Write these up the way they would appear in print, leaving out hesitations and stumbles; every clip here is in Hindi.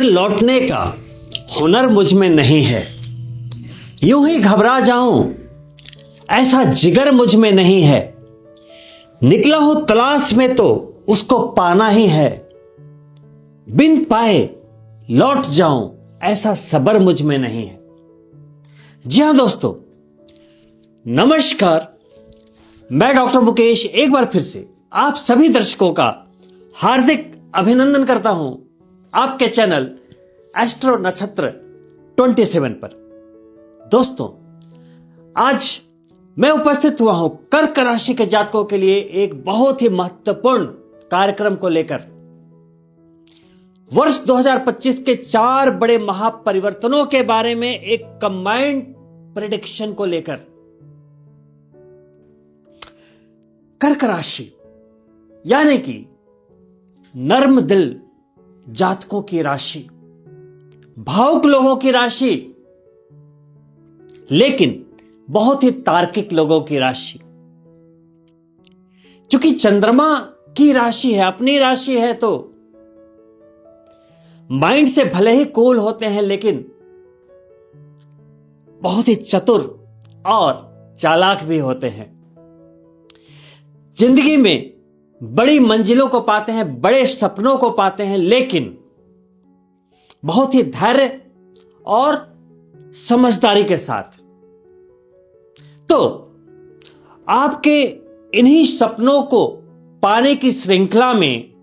लौटने का हुनर मुझ में नहीं है। यूं ही घबरा जाऊं ऐसा जिगर मुझ में नहीं है। निकला हूं तलाश में तो उसको पाना ही है। बिन पाए लौट जाऊं ऐसा सब्र मुझ में नहीं है। जी हां दोस्तों, नमस्कार। मैं डॉक्टर मुकेश एक बार फिर से आप सभी दर्शकों का हार्दिक अभिनंदन करता हूं आपके चैनल एस्ट्रो नक्षत्र 27 पर। दोस्तों, आज मैं उपस्थित हुआ हूं कर्क राशि के जातकों के लिए एक बहुत ही महत्वपूर्ण कार्यक्रम को लेकर। वर्ष 2025 के 4 बड़े महापरिवर्तनों के बारे में एक कंबाइंड प्रेडिक्शन को लेकर। कर्क राशि यानी कि नर्म दिल जातकों की राशि, भावुक लोगों की राशि, लेकिन बहुत ही तार्किक लोगों की राशि। चूंकि चंद्रमा की राशि है, अपनी राशि है, तो माइंड से भले ही कूल होते हैं, लेकिन बहुत ही चतुर और चालाक भी होते हैं। जिंदगी में बड़ी मंजिलों को पाते हैं, बड़े सपनों को पाते हैं, लेकिन बहुत ही धैर्य और समझदारी के साथ। तो आपके इन्हीं सपनों को पाने की श्रृंखला में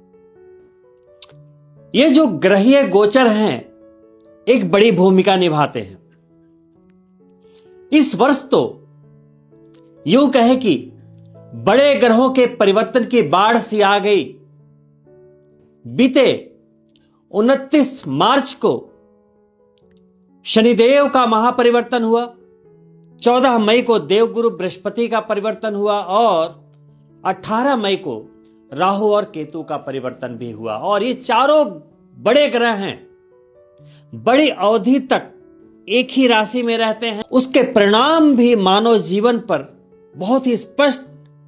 ये जो ग्रहीय गोचर हैं एक बड़ी भूमिका निभाते हैं। इस वर्ष तो यूं कहे कि बड़े ग्रहों के परिवर्तन की बाढ़ सी आ गई। बीते 29 मार्च को शनिदेव का महापरिवर्तन हुआ, 14 मई को देवगुरु बृहस्पति का परिवर्तन हुआ और 18 मई को राहु और केतु का परिवर्तन भी हुआ। और ये चारों बड़े ग्रह हैं, बड़ी अवधि तक एक ही राशि में रहते हैं। उसके परिणाम भी मानव जीवन पर बहुत ही स्पष्ट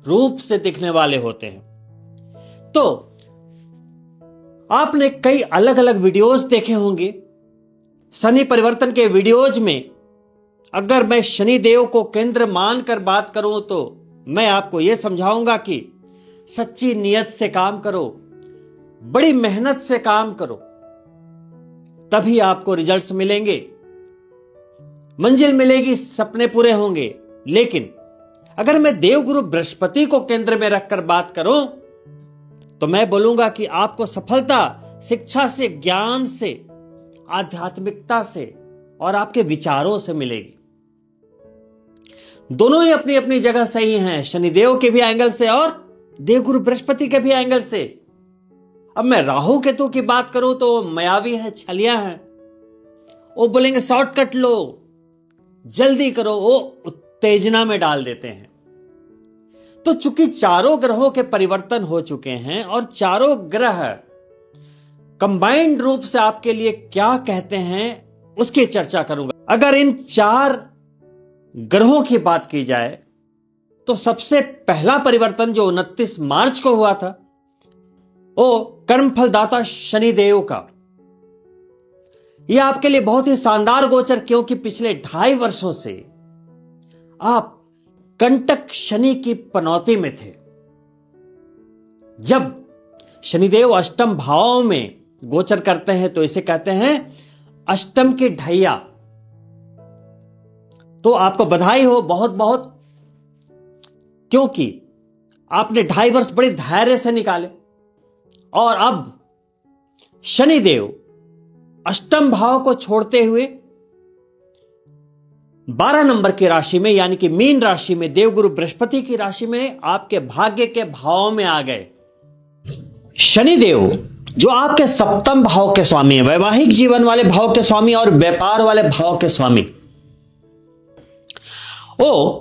रूप से दिखने वाले होते हैं। तो आपने कई अलग अलग वीडियोस देखे होंगे। शनि परिवर्तन के वीडियोज में अगर मैं शनि देव को केंद्र मानकर बात करूं तो मैं आपको यह समझाऊंगा कि सच्ची नियत से काम करो, बड़ी मेहनत से काम करो, तभी आपको रिजल्ट्स मिलेंगे, मंजिल मिलेगी, सपने पूरे होंगे। लेकिन अगर मैं देवगुरु बृहस्पति को केंद्र में रखकर बात करूं तो मैं बोलूंगा कि आपको सफलता शिक्षा से, ज्ञान से, आध्यात्मिकता से और आपके विचारों से मिलेगी। दोनों ही अपनी अपनी जगह सही हैं, शनिदेव के भी एंगल से और देवगुरु बृहस्पति के भी एंगल से। अब मैं राहु केतु की बात करूं तो मायावी है, छलिया है, वो बोलेंगे शॉर्टकट लो, जल्दी करो, वो उत्तेजना में डाल देते हैं। तो चूंकि चारों ग्रहों के परिवर्तन हो चुके हैं और चारों ग्रह कंबाइंड रूप से आपके लिए क्या कहते हैं उसकी चर्चा करूंगा। अगर इन 4 ग्रहों की बात की जाए तो सबसे पहला परिवर्तन जो 29 मार्च को हुआ था वो कर्मफलदाता शनिदेव का। यह आपके लिए बहुत ही शानदार गोचर, क्योंकि पिछले 2.5 वर्षों से आप कंटक शनि की पनौती में थे। जब शनिदेव अष्टम भाव में गोचर करते हैं तो इसे कहते हैं अष्टम की ढैया। तो आपको बधाई हो, बहुत बहुत, क्योंकि आपने 2.5 वर्ष बड़े धैर्य से निकाले और अब शनिदेव अष्टम भाव को छोड़ते हुए 12 नंबर की राशि में यानी कि मीन राशि में, देवगुरु बृहस्पति की राशि में आपके भाग्य के भाव में आ गए। शनिदेव जो आपके सप्तम भाव के स्वामी है, वैवाहिक जीवन वाले भाव के स्वामी और व्यापार वाले भाव के स्वामी, वो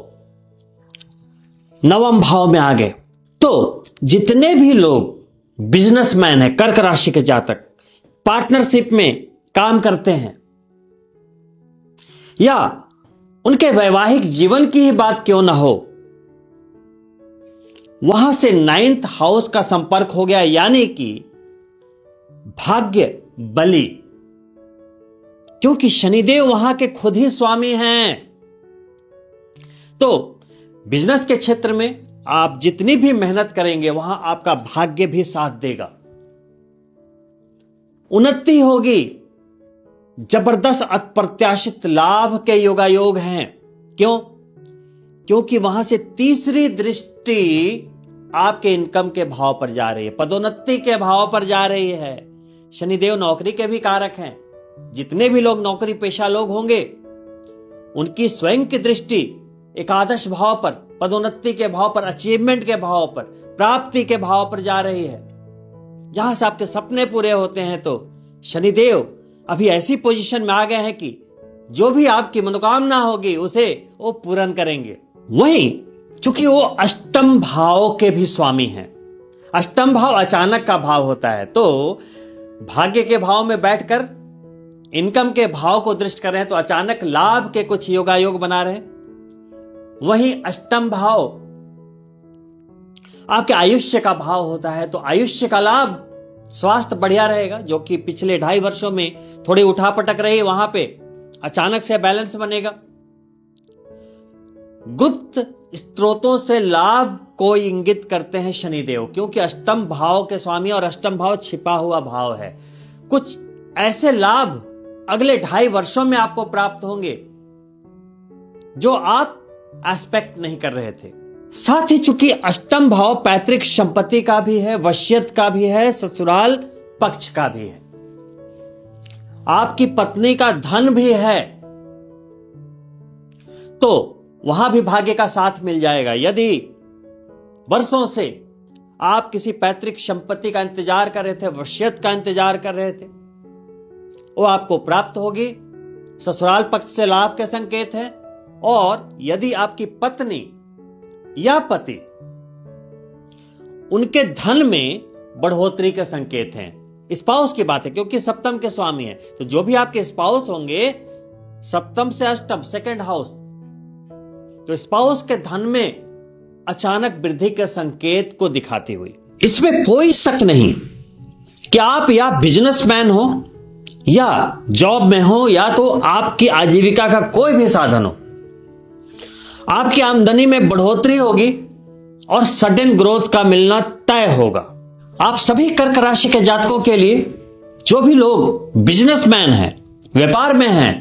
9वें भाव में आ गए। तो जितने भी लोग बिजनेसमैन हैं, कर्क राशि के जातक, पार्टनरशिप में काम करते हैं या उनके वैवाहिक जीवन की ही बात क्यों ना हो, वहां से 9th हाउस का संपर्क हो गया, यानी कि भाग्य बली क्योंकि शनिदेव वहां के खुद ही स्वामी हैं। तो बिजनेस के क्षेत्र में आप जितनी भी मेहनत करेंगे वहां आपका भाग्य भी साथ देगा, उन्नति होगी, जबरदस्त अप्रत्याशित लाभ के योगायोग हैं। क्यों? क्योंकि वहां से तीसरी दृष्टि आपके इनकम के भाव पर जा रही है, पदोन्नति के भाव पर जा रही है। शनिदेव नौकरी के भी कारक हैं। जितने भी लोग नौकरी पेशा लोग होंगे उनकी स्वयं की दृष्टि एकादश भाव पर, पदोन्नति के भाव पर, अचीवमेंट के भाव पर, प्राप्ति के भाव पर जा रही है। जहां से आपके सपने पूरे होते हैं तो शनिदेव अभी ऐसी पोजीशन में आ गए हैं कि जो भी आपकी मनोकामना होगी उसे वो पूर्ण करेंगे। वहीं चूंकि वो अष्टम भाव के भी स्वामी हैं, अष्टम भाव अचानक का भाव होता है, तो भाग्य के भाव में बैठकर इनकम के भाव को दृष्ट कर रहे हैं तो अचानक लाभ के कुछ योगायोग बना रहे हैं। वहीं अष्टम भाव आपके आयुष्य का भाव होता है, तो आयुष्य का लाभ, स्वास्थ्य बढ़िया रहेगा, जो कि पिछले 2.5 वर्षों में थोड़ी उठापटक रही, वहां पे अचानक से बैलेंस बनेगा। गुप्त स्रोतों से लाभ को इंगित करते हैं शनिदेव, क्योंकि अष्टम भाव के स्वामी और अष्टम भाव छिपा हुआ भाव है। कुछ ऐसे लाभ अगले 2.5 वर्षों में आपको प्राप्त होंगे जो आप एस्पेक्ट नहीं कर रहे थे। साथ ही चूंकि अष्टम भाव पैतृक संपत्ति का भी है, वशियत का भी है, ससुराल पक्ष का भी है, आपकी पत्नी का धन भी है, तो वहां भी भाग्य का साथ मिल जाएगा। यदि वर्षों से आप किसी पैतृक संपत्ति का इंतजार कर रहे थे, वशियत का इंतजार कर रहे थे, वो आपको प्राप्त होगी। ससुराल पक्ष से लाभ के संकेत है। और यदि आपकी पत्नी या पति, उनके धन में बढ़ोतरी के संकेत हैं। स्पाउस की बात है, क्योंकि सप्तम के स्वामी है, तो जो भी आपके स्पाउस होंगे, सप्तम से अष्टम, सेकंड हाउस, तो स्पाउस के धन में अचानक वृद्धि के संकेत को दिखाती हुई। इसमें कोई शक नहीं कि आप या बिजनेसमैन हो या जॉब में हो या तो आपकी आजीविका का कोई भी साधन हो, आपकी आमदनी में बढ़ोतरी होगी और सडन ग्रोथ का मिलना तय होगा। आप सभी कर्क राशि के जातकों के लिए, जो भी लोग बिजनेसमैन हैं, व्यापार में हैं,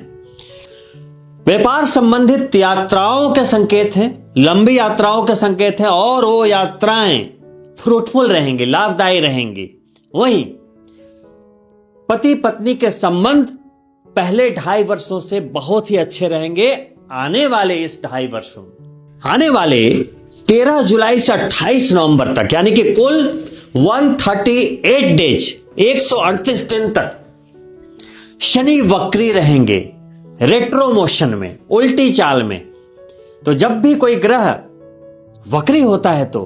व्यापार संबंधित यात्राओं के संकेत हैं, लंबी यात्राओं के संकेत हैं, और वो यात्राएं फ्रूटफुल रहेंगी, लाभदायी रहेंगी। वहीं पति पत्नी के संबंध पहले 2.5 वर्षों से बहुत ही अच्छे रहेंगे। आने वाले इस 2.5 वर्षों में, आने वाले 13 जुलाई से 28 नवंबर तक, यानी कि कुल 138 डेज, 138 दिन तक शनि वक्री रहेंगे, रेट्रो मोशन में, उल्टी चाल में। तो जब भी कोई ग्रह वक्री होता है तो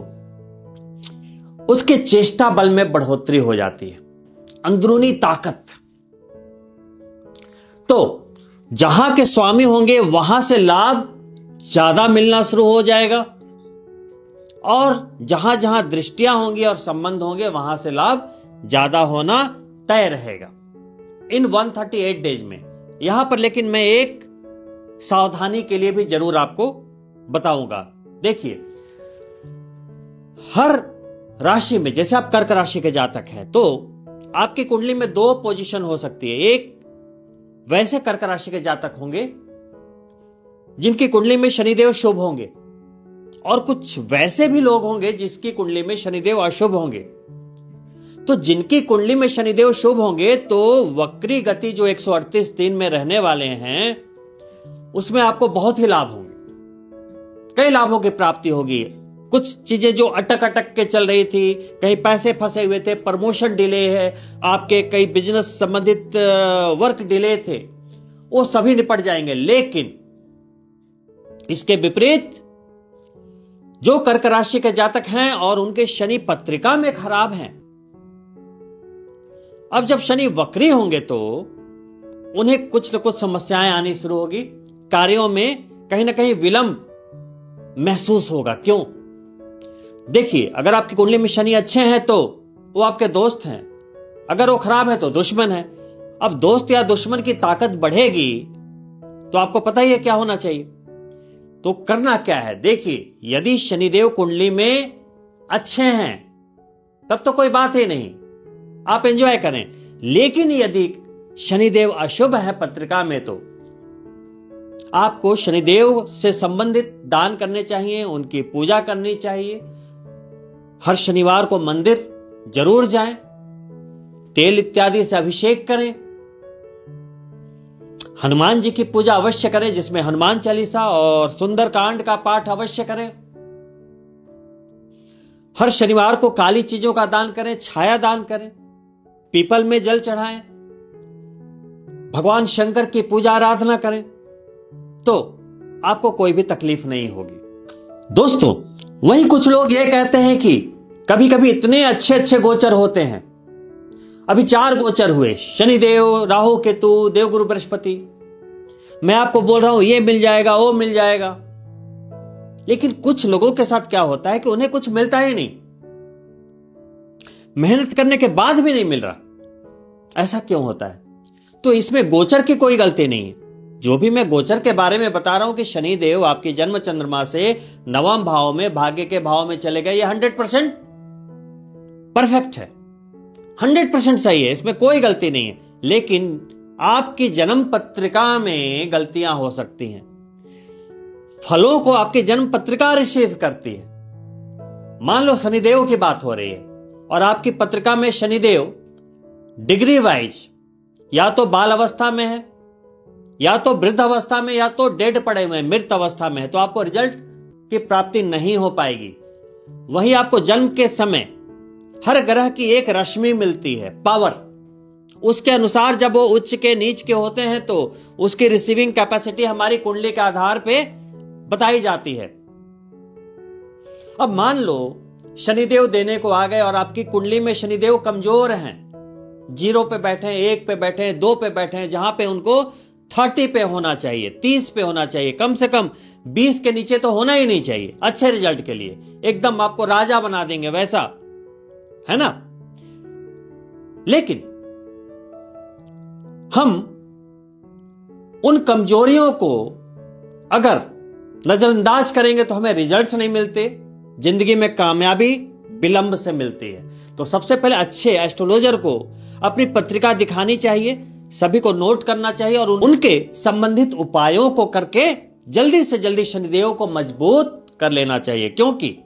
उसके चेष्टा बल में बढ़ोतरी हो जाती है, अंदरूनी ताकत। तो जहां के स्वामी होंगे वहां से लाभ ज्यादा मिलना शुरू हो जाएगा, और जहां जहां दृष्टियां होंगी और संबंध होंगे वहां से लाभ ज्यादा होना तय रहेगा इन 138 डेज में। यहां पर लेकिन मैं एक सावधानी के लिए भी जरूर आपको बताऊंगा। देखिए, हर राशि में, जैसे आप कर्क राशि के जातक हैं तो आपकी कुंडली में 2 पोजीशन हो सकती है। एक वैसे कर्क राशि के जातक होंगे जिनकी कुंडली में शनिदेव शुभ होंगे, और कुछ वैसे भी लोग होंगे जिसकी कुंडली में शनिदेव अशुभ होंगे। तो जिनकी कुंडली में शनिदेव शुभ होंगे तो वक्री गति जो 138 दिन में रहने वाले हैं उसमें आपको बहुत ही लाभ होंगे, कई लाभों की प्राप्ति होगी। कुछ चीजें जो अटक अटक के चल रही थी, कहीं पैसे फंसे हुए थे, प्रमोशन डिले है, आपके कई बिजनेस संबंधित वर्क डिले थे, वो सभी निपट जाएंगे। लेकिन इसके विपरीत जो कर्क राशि के जातक हैं और उनके शनि पत्रिका में खराब हैं, अब जब शनि वक्री होंगे तो उन्हें कुछ न कुछ समस्याएं आनी शुरू होगी, कार्यों में कहीं ना कहीं विलंब महसूस होगा। क्यों? देखिए, अगर आपकी कुंडली में शनि अच्छे हैं तो वो आपके दोस्त हैं, अगर वो खराब है तो दुश्मन है। अब दोस्त या दुश्मन की ताकत बढ़ेगी तो आपको पता ही है क्या होना चाहिए। तो करना क्या है, देखिए, यदि शनिदेव कुंडली में अच्छे हैं तब तो कोई बात ही नहीं, आप एंजॉय करें। लेकिन यदि शनिदेव अशुभ है पत्रिका में, तो आपको शनिदेव से संबंधित दान करने चाहिए, उनकी पूजा करनी चाहिए। हर शनिवार को मंदिर जरूर जाएं, तेल इत्यादि से अभिषेक करें, हनुमान जी की पूजा अवश्य करें, जिसमें हनुमान चालीसा और सुंदरकांड का पाठ अवश्य करें। हर शनिवार को काली चीजों का दान करें, छाया दान करें, पीपल में जल चढ़ाएं, भगवान शंकर की पूजा आराधना करें, तो आपको कोई भी तकलीफ नहीं होगी। दोस्तों, वहीं कुछ लोग यह कहते हैं कि कभी कभी इतने अच्छे अच्छे गोचर होते हैं, अभी 4 गोचर हुए, शनिदेव, राहु केतु, देवगुरु बृहस्पति, मैं आपको बोल रहा हूं ये मिल जाएगा, वो मिल जाएगा। लेकिन कुछ लोगों के साथ क्या होता है कि उन्हें कुछ मिलता ही नहीं, मेहनत करने के बाद भी नहीं मिल रहा। ऐसा क्यों होता है? तो इसमें गोचर की कोई गलती नहीं है। जो भी मैं गोचर के बारे में बता रहा हूं कि शनिदेव आपकी जन्म चंद्रमा से 9वें भाव में, भाग्य के भाव में चले गए, ये 100% परफेक्ट है, 100% सही है, इसमें कोई गलती नहीं है। लेकिन आपकी जन्म पत्रिका में गलतियां हो सकती हैं। फलों को आपकी जन्म पत्रिका रिसीव करती है। मान लो शनिदेव की बात हो रही है और आपकी पत्रिका में शनिदेव डिग्री वाइज या तो बाल अवस्था में है, या तो वृद्ध अवस्था में, या तो डेड पड़े हुए मृत अवस्था में है, तो आपको रिजल्ट की प्राप्ति नहीं हो पाएगी। वही आपको जन्म के समय हर ग्रह की एक रश्मि मिलती है, पावर, उसके अनुसार जब वो उच्च के नीच के होते हैं तो उसकी रिसीविंग कैपेसिटी हमारी कुंडली के आधार पे बताई जाती है। अब मान लो शनिदेव देने को आ गए और आपकी कुंडली में शनिदेव कमजोर हैं, 0 पे बैठे हैं, 1 पे बैठे हैं, 2 पे बैठे हैं, जहां पे उनको 30 पे होना चाहिए, 30 पे होना चाहिए, कम से कम 20 के नीचे तो होना ही नहीं चाहिए अच्छे रिजल्ट के लिए। एकदम आपको राजा बना देंगे वैसा, है ना। लेकिन हम उन कमजोरियों को अगर नजरअंदाज करेंगे तो हमें रिजल्ट्स नहीं मिलते, जिंदगी में कामयाबी विलंब से मिलती है। तो सबसे पहले अच्छे एस्ट्रोलॉजर को अपनी पत्रिका दिखानी चाहिए, सभी को नोट करना चाहिए और उनके संबंधित उपायों को करके जल्दी से जल्दी शनिदेव को मजबूत कर लेना चाहिए। क्योंकि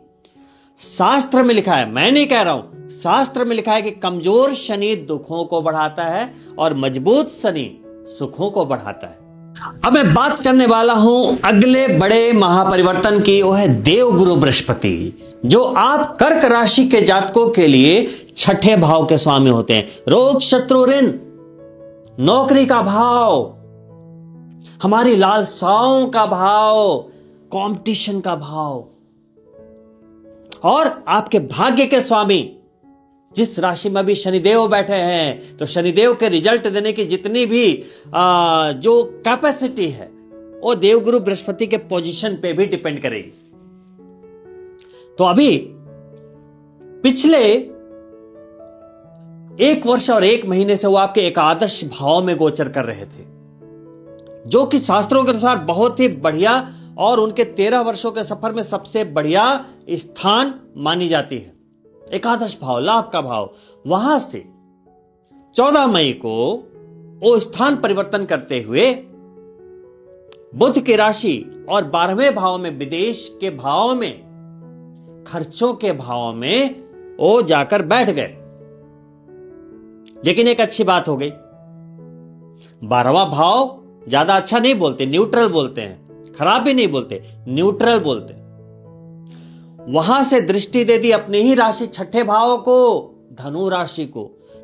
शास्त्र में लिखा है, मैं नहीं कह रहा हूं, शास्त्र में लिखा है कि कमजोर शनि दुखों को बढ़ाता है और मजबूत शनि सुखों को बढ़ाता है। अब मैं बात करने वाला हूं अगले बड़े महापरिवर्तन की, वो है देवगुरु बृहस्पति, जो आप कर्क राशि के जातकों के लिए 6ठे भाव के स्वामी होते हैं। रोग, शत्रु, ऋण, नौकरी का भाव, हमारी लालसाओं का भाव, कंपटीशन का भाव, और आपके भाग्य के स्वामी जिस राशि में भी शनिदेव बैठे हैं, तो शनिदेव के रिजल्ट देने की जितनी भी जो कैपेसिटी है वो देवगुरु बृहस्पति के पोजीशन पे भी डिपेंड करेगी। तो अभी पिछले 1 वर्ष और 1 महीने से वो आपके एकादश भाव में गोचर कर रहे थे, जो कि शास्त्रों के अनुसार बहुत ही बढ़िया और उनके 13 वर्षों के सफर में सबसे बढ़िया स्थान मानी जाती है। एकादश भाव, लाभ का भाव, वहां से 14 मई को वो स्थान परिवर्तन करते हुए बुध की राशि और 12वें भाव में, विदेश के भाव में, खर्चों के भाव में वो जाकर बैठ गए। लेकिन एक अच्छी बात हो गई, 12वां भाव ज्यादा अच्छा नहीं बोलते, न्यूट्रल बोलते हैं, खराब भी नहीं बोलते, न्यूट्रल बोलते। वहां से दृष्टि दे दी अपनी ही राशि 6ठे भाव को, धनु राशि को।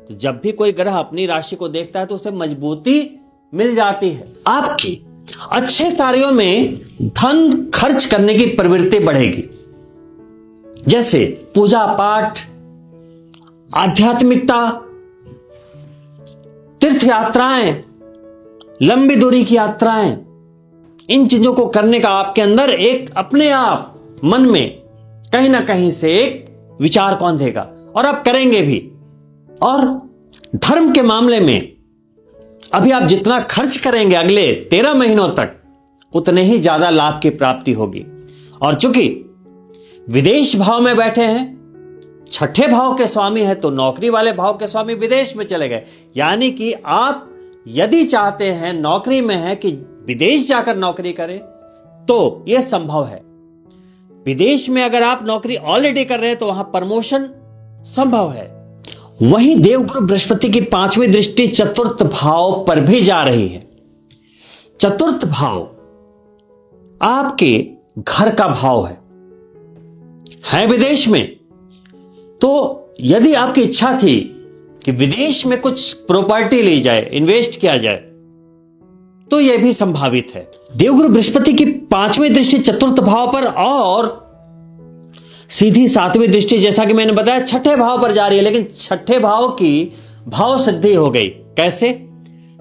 तो जब भी कोई ग्रह अपनी राशि को देखता है तो उसे मजबूती मिल जाती है, आपकी अच्छे कार्यों में धन खर्च करने की प्रवृत्ति बढ़ेगी, जैसे पूजा पाठ, आध्यात्मिकता, तीर्थ यात्राएं, लंबी दूरी की यात्राएं, इन चीजों को करने का आपके अंदर एक अपने आप मन में कहीं ना कहीं से एक विचार कौंधेगा और आप करेंगे भी। और धर्म के मामले में अभी आप जितना खर्च करेंगे अगले 13 महीनों तक, उतने ही ज्यादा लाभ की प्राप्ति होगी। और चूंकि विदेश भाव में बैठे हैं, छठे भाव के स्वामी है, तो नौकरी वाले भाव के स्वामी विदेश में चले गए। यानी कि आप यदि चाहते हैं, नौकरी में है कि विदेश जाकर नौकरी करें, तो यह संभव है। विदेश में अगर आप नौकरी ऑलरेडी कर रहे हैं तो वहां प्रमोशन संभव है। वहीं देवगुरु बृहस्पति की 5वीं दृष्टि चतुर्थ भाव पर भी जा रही है। चतुर्थ भाव आपके घर का भाव है विदेश में। तो यदि आपकी इच्छा थी कि विदेश में कुछ प्रॉपर्टी ली जाए, इन्वेस्ट किया जाए, तो यह भी संभावित है। देवगुरु बृहस्पति की 5वीं दृष्टि चतुर्थ भाव पर और सीधी 7वीं दृष्टि, जैसा कि मैंने बताया, छठे भाव पर जा रही है। लेकिन छठे भाव की भाव सिद्धि हो गई। कैसे?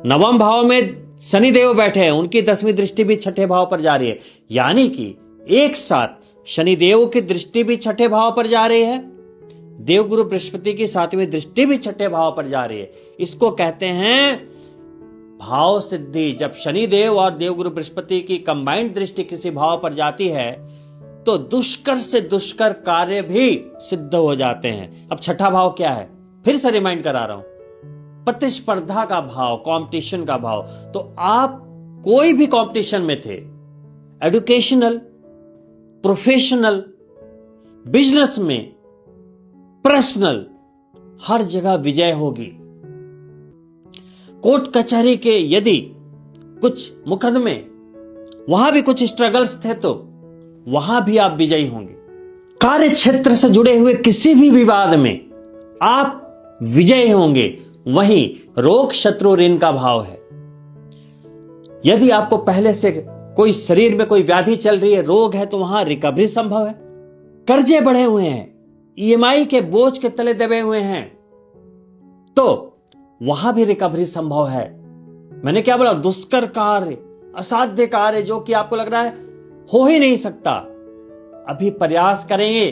नवम भाव में शनिदेव बैठे हैं, उनकी 10वीं दृष्टि भी छठे भाव पर जा रही है। यानी कि एक साथ शनिदेव की दृष्टि भी छठे भाव पर जा रही है, देवगुरु बृहस्पति की 7वीं दृष्टि भी छठे भाव पर जा रही है। इसको कहते हैं भाव सिद्धि। जब शनिदेव और देवगुरु बृहस्पति की कंबाइंड दृष्टि किसी भाव पर जाती है तो दुष्कर से दुष्कर कार्य भी सिद्ध हो जाते हैं। अब छठा भाव क्या है, फिर से रिमाइंड करा रहा हूं, प्रतिस्पर्धा का भाव, कंपटीशन का भाव। तो आप कोई भी कंपटीशन में थे, एजुकेशनल, प्रोफेशनल, बिजनेस में, पर्सनल, हर जगह विजय होगी। कोर्ट कचहरी के यदि कुछ मुकदमे, वहां भी कुछ स्ट्रगल्स थे, तो वहां भी आप विजयी होंगे। कार्य क्षेत्र से जुड़े हुए किसी भी विवाद में आप विजयी होंगे। वहीं रोग, शत्रु, ऋण का भाव है। यदि आपको पहले से कोई शरीर में कोई व्याधि चल रही है, रोग है, तो वहां रिकवरी संभव है। कर्जे बढ़े हुए हैं, ईएमआई के बोझ के तले दबे हुए हैं, तो वहां भी रिकवरी संभव है। मैंने क्या बोला? दुष्कर कार्य, असाध्य कार्य, जो कि आपको लग रहा है हो ही नहीं सकता, अभी प्रयास करेंगे।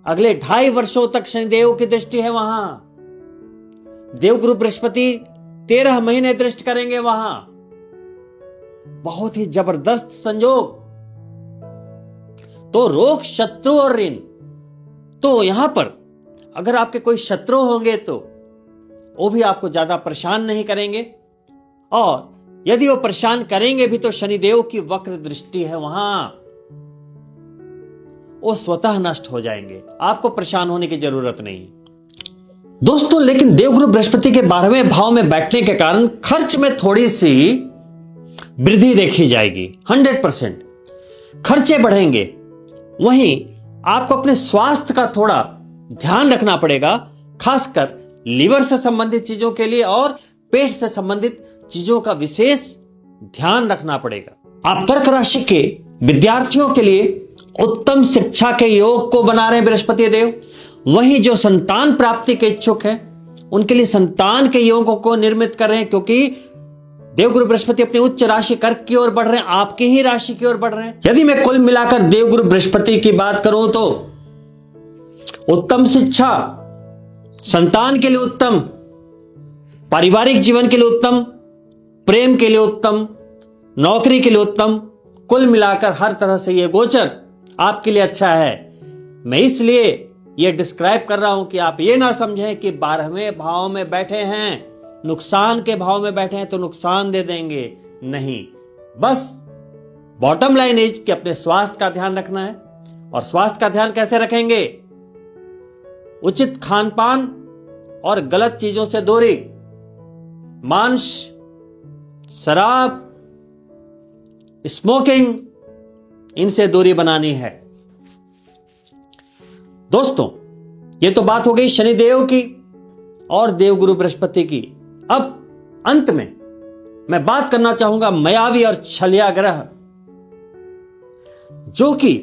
अगले 2.5 वर्षों तक शनिदेव की दृष्टि है वहां। देवगुरु बृहस्पति 13 महीने दृष्टि करेंगे वहां। बहुत ही जबरदस्त संयोग। तो रोग, शत्रु और ऋण, तो यहां पर अगर आपके कोई शत्रु होंगे तो वो भी आपको ज्यादा परेशान नहीं करेंगे, और यदि वो परेशान करेंगे भी तो शनिदेव की वक्र दृष्टि है वहां, वो स्वतः नष्ट हो जाएंगे। आपको परेशान होने की जरूरत नहीं दोस्तों। लेकिन देवगुरु बृहस्पति के 12वें भाव में बैठने के कारण खर्च में थोड़ी सी वृद्धि देखी जाएगी। 100% खर्चे बढ़ेंगे। वहीं आपको अपने स्वास्थ्य का थोड़ा ध्यान रखना पड़ेगा, खासकर लीवर से संबंधित चीजों के लिए और पेट से संबंधित चीजों का विशेष ध्यान रखना पड़ेगा। आप कर्क राशि के विद्यार्थियों के लिए उत्तम शिक्षा के योग को बना रहे हैं बृहस्पति देव। वहीं जो संतान प्राप्ति के इच्छुक हैं, उनके लिए संतान के योगों को निर्मित कर रहे हैं, क्योंकि देवगुरु बृहस्पति अपनी उच्च राशि कर्क की ओर बढ़ रहे हैं, आपकी ही राशि की ओर बढ़ रहे हैं। यदि मैं कुल मिलाकर देवगुरु बृहस्पति की बात करूं तो उत्तम शिक्षा, संतान के लिए उत्तम, पारिवारिक जीवन के लिए उत्तम, प्रेम के लिए उत्तम, नौकरी के लिए उत्तम, कुल मिलाकर हर तरह से यह गोचर आपके लिए अच्छा है। मैं इसलिए यह डिस्क्राइब कर रहा हूं कि आप यह ना समझें कि 12वें भाव में बैठे हैं, नुकसान के भाव में बैठे हैं तो नुकसान दे देंगे। नहीं, बस बॉटम लाइन इज कि अपने स्वास्थ्य का ध्यान रखना है। और स्वास्थ्य का ध्यान कैसे रखेंगे? उचित खान पान और गलत चीजों से दूरी, मांस, शराब, स्मोकिंग, इनसे दूरी बनानी है। दोस्तों, यह तो बात हो गई शनिदेव की और देवगुरु बृहस्पति की। अब अंत में मैं बात करना चाहूंगा मायावी और छलिया ग्रह, जो कि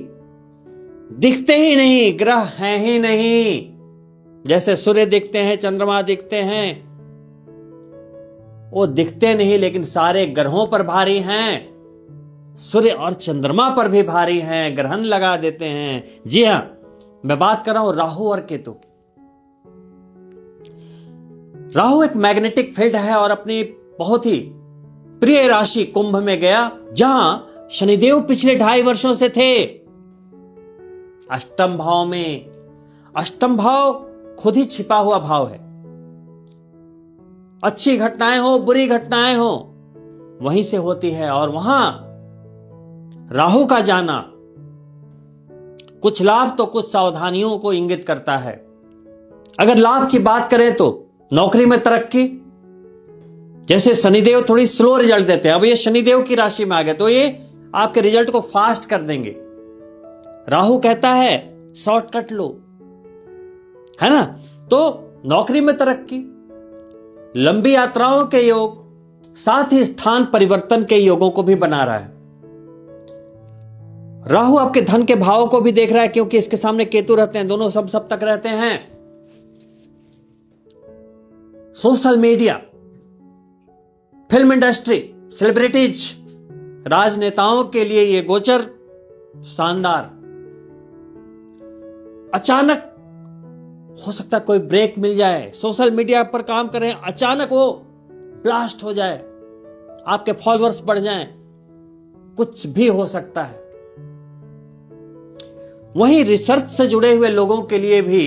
दिखते ही नहीं, ग्रह हैं ही नहीं। जैसे सूर्य दिखते हैं, चंद्रमा दिखते हैं, वो दिखते नहीं, लेकिन सारे ग्रहों पर भारी हैं। सूर्य और चंद्रमा पर भी भारी हैं, ग्रहण लगा देते हैं। जी हां, मैं बात कर रहा हूं राहु और केतु की। राहु एक मैग्नेटिक फील्ड है और अपनी बहुत ही प्रिय राशि कुंभ में गया, जहां शनिदेव पिछले 2.5 वर्षों से थे अष्टम भाव में। अष्टम भाव खुद ही छिपा हुआ भाव है। अच्छी घटनाएं हो, बुरी घटनाएं हो, वहीं से होती है। और वहां राहु का जाना कुछ लाभ तो कुछ सावधानियों को इंगित करता है। अगर लाभ की बात करें तो नौकरी में तरक्की, जैसे शनिदेव थोड़ी स्लो रिजल्ट देते हैं, अब ये शनिदेव की राशि में आ गए तो ये आपके रिजल्ट को फास्ट कर देंगे। राहु कहता है शॉर्टकट लो, है ना। तो नौकरी में तरक्की, लंबी यात्राओं के योग, साथ ही स्थान परिवर्तन के योगों को भी बना रहा है। राहु आपके धन के भाव को भी देख रहा है, क्योंकि इसके सामने केतु रहते हैं, दोनों सब तक रहते हैं। Social media, film industry, celebrities, राजनेताओं के लिए यह गोचर शानदार। अचानक हो सकता है कोई ब्रेक मिल जाए, सोशल मीडिया पर काम करें, अचानक वो ब्लास्ट हो जाए, आपके फॉलोअर्स बढ़ जाएं, कुछ भी हो सकता है। वहीं रिसर्च से जुड़े हुए लोगों के लिए भी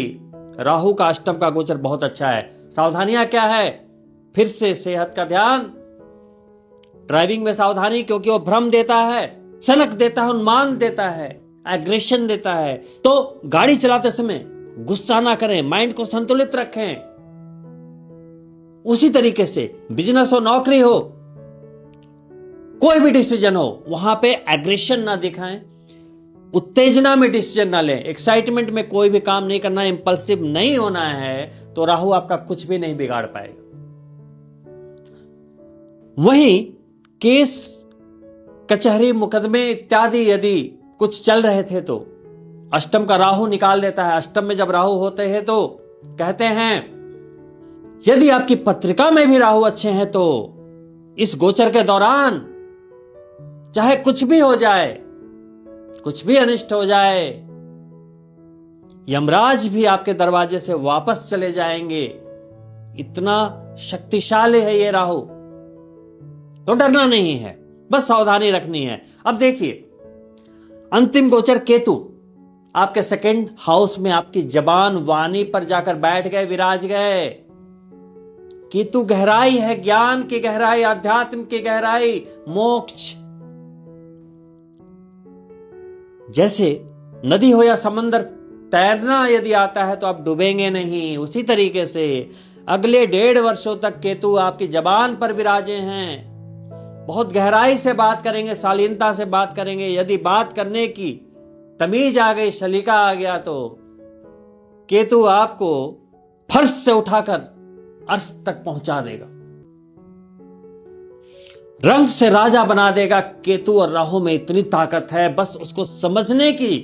राहु का अष्टम का गोचर बहुत अच्छा है। सावधानियां क्या है? फिर से सेहत का ध्यान, ड्राइविंग में सावधानी, क्योंकि वो भ्रम देता है, सनक देता है, उन्माद देता है, एग्रेशन देता है। तो गाड़ी चलाते समय गुस्सा ना करें, माइंड को संतुलित रखें। उसी तरीके से बिजनेस हो, नौकरी हो, कोई भी डिसीजन हो, वहां पे एग्रेशन ना दिखाएं, उत्तेजना में डिसीजन ना लें, एक्साइटमेंट में कोई भी काम नहीं करना, इंपल्सिव नहीं होना है, तो राहु आपका कुछ भी नहीं बिगाड़ पाएगा। वहीं केस, कचहरी, मुकदमे इत्यादि यदि कुछ चल रहे थे तो अष्टम का राहु निकाल देता है। अष्टम में जब राहु होते हैं तो कहते हैं यदि आपकी पत्रिका में भी राहु अच्छे हैं तो इस गोचर के दौरान चाहे कुछ भी हो जाए, कुछ भी अनिष्ट हो जाए, यमराज भी आपके दरवाजे से वापस चले जाएंगे। इतना शक्तिशाली है ये राहु, तो डरना नहीं है, बस सावधानी रखनी है। अब देखिए अंतिम गोचर केतु आपके सेकंड हाउस में आपकी जबान, वाणी पर जाकर बैठ गए, विराज गए। केतु गहराई है, ज्ञान की गहराई, आध्यात्म की गहराई, मोक्ष। जैसे नदी हो या समंदर, तैरना यदि आता है तो आप डूबेंगे नहीं, उसी तरीके से अगले 1.5 वर्षों तक केतु आपकी जबान पर विराजे हैं। बहुत गहराई से बात करेंगे, शालीनता से बात करेंगे। यदि बात करने की तमीज आ गई, सलीका आ गया, तो केतु आपको फर्श से उठाकर अर्श तक पहुंचा देगा, रंग से राजा बना देगा। केतु और राहु में इतनी ताकत है, बस उसको समझने की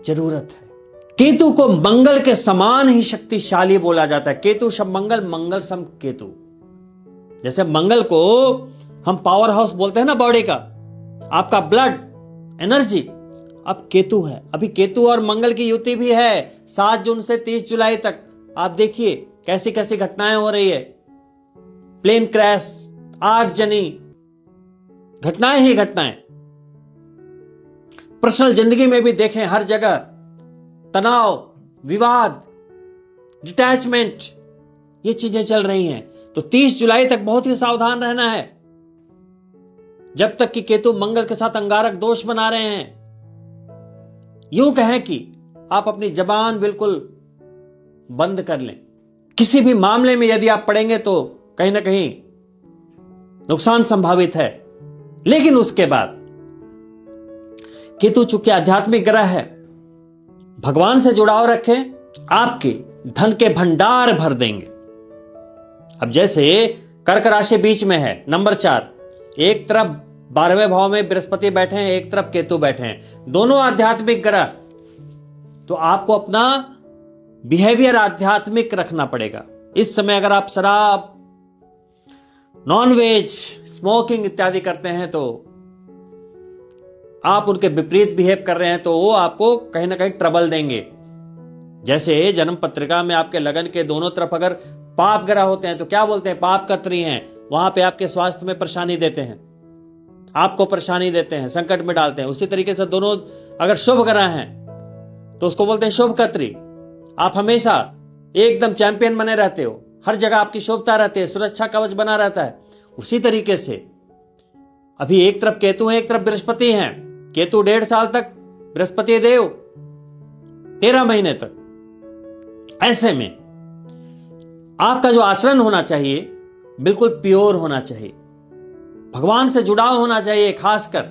जरूरत है। केतु को मंगल के समान ही शक्तिशाली बोला जाता है। केतु शब्द मंगल, मंगल सम केतु। जैसे मंगल को हम पावर हाउस बोलते हैं ना बॉडी का, आपका ब्लड, एनर्जी, अब केतु है। अभी केतु और मंगल की युति भी है 7 जून से 30 जुलाई तक। आप देखिए कैसी कैसी घटनाएं हो रही है, प्लेन क्रैश, आगजनी, घटनाएं ही घटनाएं। पर्सनल जिंदगी में भी देखें, हर जगह तनाव, विवाद, डिटैचमेंट, ये चीजें चल रही हैं। तो 30 जुलाई तक बहुत ही सावधान रहना है, जब तक कि केतु मंगल के साथ अंगारक दोष बना रहे हैं। यूं कहें कि आप अपनी जबान बिल्कुल बंद कर लें। किसी भी मामले में यदि आप पड़ेंगे तो कहीं ना कहीं नुकसान संभावित है। लेकिन उसके बाद केतु चूंकि आध्यात्मिक ग्रह है, भगवान से जुड़ाव रखें, आपके धन के भंडार भर देंगे। अब जैसे कर्क राशि बीच में है, नंबर 4, एक तरफ 12वें भाव में बृहस्पति बैठे हैं, एक तरफ केतु बैठे हैं, दोनों आध्यात्मिक ग्रह। तो आपको अपना बिहेवियर आध्यात्मिक रखना पड़ेगा। इस समय अगर आप शराब, नॉनवेज, स्मोकिंग इत्यादि करते हैं तो आप उनके विपरीत बिहेव कर रहे हैं, तो वो आपको कहीं ना कहीं ट्रबल देंगे। जैसे जन्म पत्रिका में आपके लगन के दोनों तरफ अगर पाप ग्रह होते हैं तो क्या बोलते हैं? पाप कर्त्री हैं। वहां पे आपके स्वास्थ्य में परेशानी देते हैं, आपको परेशानी देते हैं, संकट में डालते हैं। उसी तरीके से दोनों अगर शुभ ग्रह हैं तो उसको बोलते हैं शुभ कत्री। आप हमेशा एकदम चैंपियन बने रहते हो, हर जगह आपकी शुभता रहती है, सुरक्षा कवच बना रहता है। उसी तरीके से अभी एक तरफ केतु है, एक तरफ बृहस्पति हैं। केतु 1.5 साल तक, बृहस्पति देव 13 महीने तक। ऐसे में आपका जो आचरण होना चाहिए बिल्कुल प्योर होना चाहिए, भगवान से जुड़ाव होना चाहिए। खासकर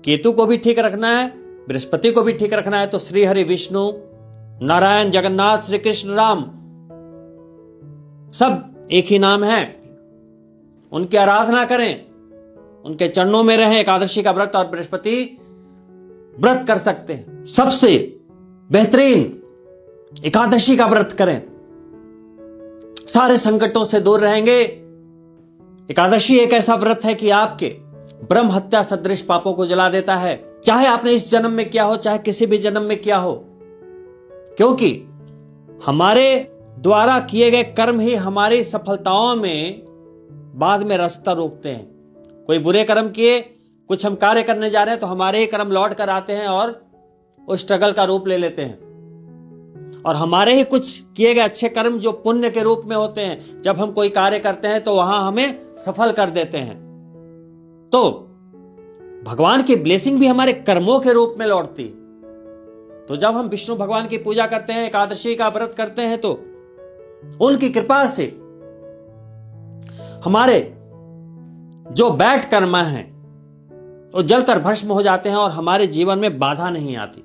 केतु को भी ठीक रखना है, बृहस्पति को भी ठीक रखना है। तो श्री हरि विष्णु नारायण जगन्नाथ श्री कृष्ण राम सब एक ही नाम है, उनकी आराधना करें, उनके चरणों में रहें। एकादशी का व्रत और बृहस्पति व्रत कर सकते हैं, सबसे बेहतरीन एकादशी का व्रत करें, सारे संकटों से दूर रहेंगे। एकादशी एक ऐसा व्रत है कि आपके ब्रह्म हत्या सदृश पापों को जला देता है, चाहे आपने इस जन्म में किया हो, चाहे किसी भी जन्म में किया हो। क्योंकि हमारे द्वारा किए गए कर्म ही हमारी सफलताओं में बाद में रास्ता रोकते हैं। कोई बुरे कर्म किए, कुछ हम कार्य करने जा रहे हैं तो हमारे ही कर्म लौट कर आते हैं और वो स्ट्रगल का रूप ले लेते हैं। और हमारे ही कुछ किए गए अच्छे कर्म जो पुण्य के रूप में होते हैं, जब हम कोई कार्य करते हैं तो वहां हमें सफल कर देते हैं। तो भगवान की ब्लेसिंग भी हमारे कर्मों के रूप में लौटती। तो जब हम विष्णु भगवान की पूजा करते हैं, एकादशी का व्रत करते हैं, तो उनकी कृपा से हमारे जो बैड कर्म हैं वो जलकर भस्म हो जाते हैं और हमारे जीवन में बाधा नहीं आती।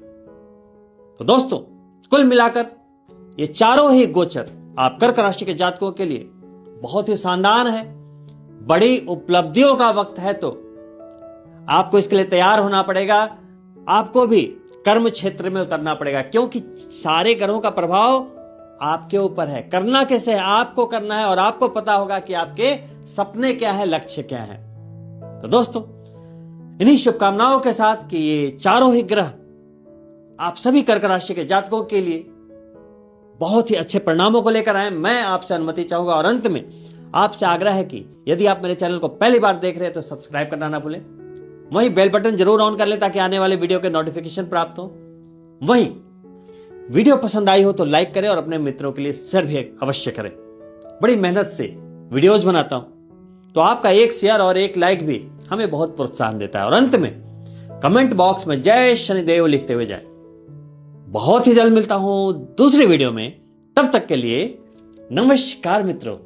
तो दोस्तों, कुल मिलाकर ये चारों ही गोचर आप कर्क राशि के जातकों के लिए बहुत ही शानदार है, बड़ी उपलब्धियों का वक्त है। तो आपको इसके लिए तैयार होना पड़ेगा, आपको भी कर्म क्षेत्र में उतरना पड़ेगा, क्योंकि सारे ग्रहों का प्रभाव आपके ऊपर है। करना कैसे है, आपको करना है, और आपको पता होगा कि आपके सपने क्या है, लक्ष्य क्या है। तो दोस्तों, इन्हीं शुभकामनाओं के साथ कि ये चारों ही ग्रह आप सभी कर्क राशि के जातकों के लिए बहुत ही अच्छे परिणामों को लेकर आए, मैं आपसे अनुमति चाहूंगा। और अंत में आपसे आग्रह है कि यदि आप मेरे चैनल को पहली बार देख रहे हैं तो सब्सक्राइब करना ना भूलें, वहीं बेल बटन जरूर ऑन कर लें ताकि आने वाले वीडियो के नोटिफिकेशन प्राप्त हो। वहीं वीडियो पसंद आई हो तो लाइक करें और अपने मित्रों के लिए शेयर भी अवश्य करें। बड़ी मेहनत से वीडियोज बनाता हूं, तो आपका एक शेयर और एक लाइक भी हमें बहुत प्रोत्साहन देता है। और अंत में कमेंट बॉक्स में जय शनिदेव लिखते हुए जाए। बहुत ही जल्द मिलता हूं दूसरी वीडियो में, तब तक के लिए नमस्कार मित्रों।